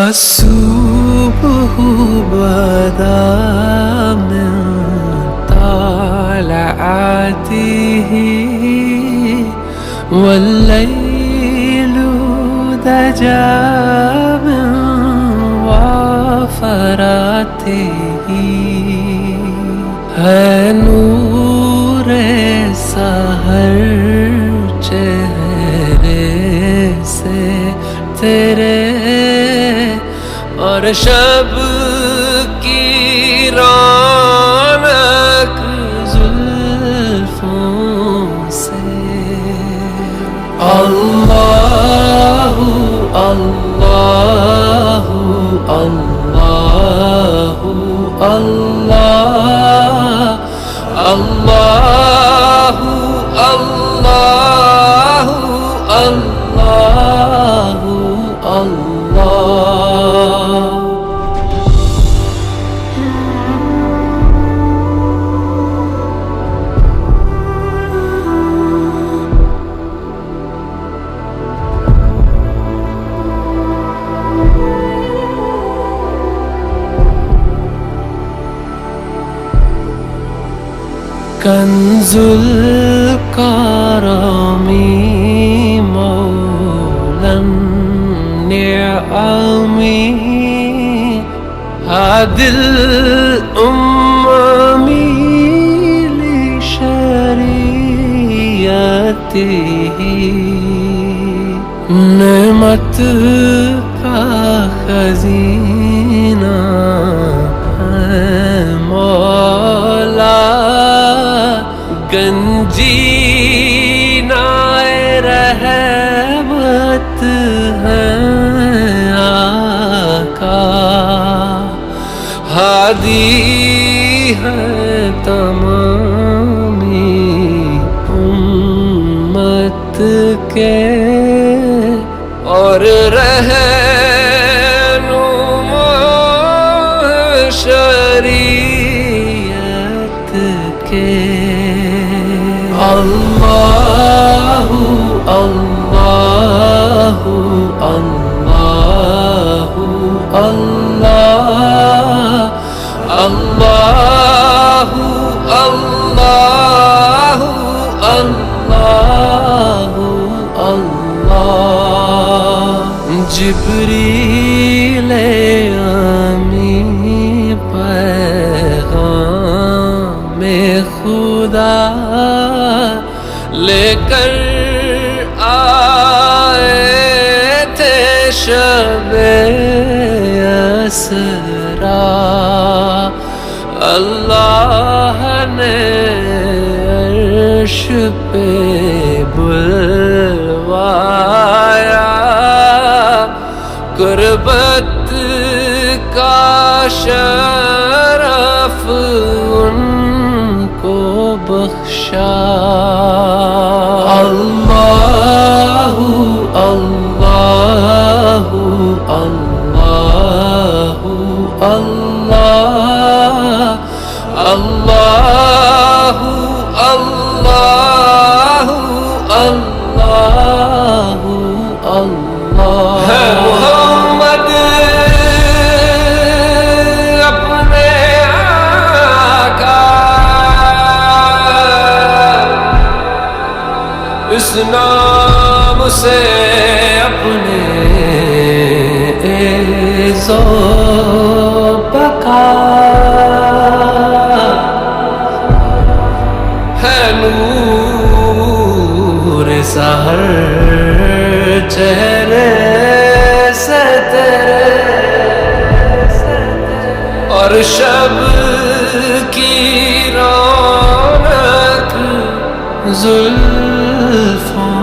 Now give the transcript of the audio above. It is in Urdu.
الصبح بدا من طلعته والليل دجا من وفراته ہے نور سحر چہرے سے تیرے اور شب کی رونق زلفوں سے اللہ اللہ اللہ اللہ اللہ اللہ اللہ اللہ کنز الکرم مولا النعم هادي الأمم لشریعته نعمت کا خزینہ ہے مولا گنجینائے رحمت ہے آقا ہادی ہے تمامی امت کے اور رہنما شریعت کے اللہ اللہ اللہ اللہ اللہ اللہ اللہ اللہ جبریل امی پیغام خدا لے کر آئے تھے شب اسرا اللہ نے عرش پہ بلوایا قربت کا شرف ان کو بخشا اللہ اللہ اللہ اللہ اللہ اللہ اللہ اللہ ہے محمد اپنے آقا اس نام سے اپنے عز و بقا ہے نور سحر چہرے سے تیرے اور شب کی رونق زلفوں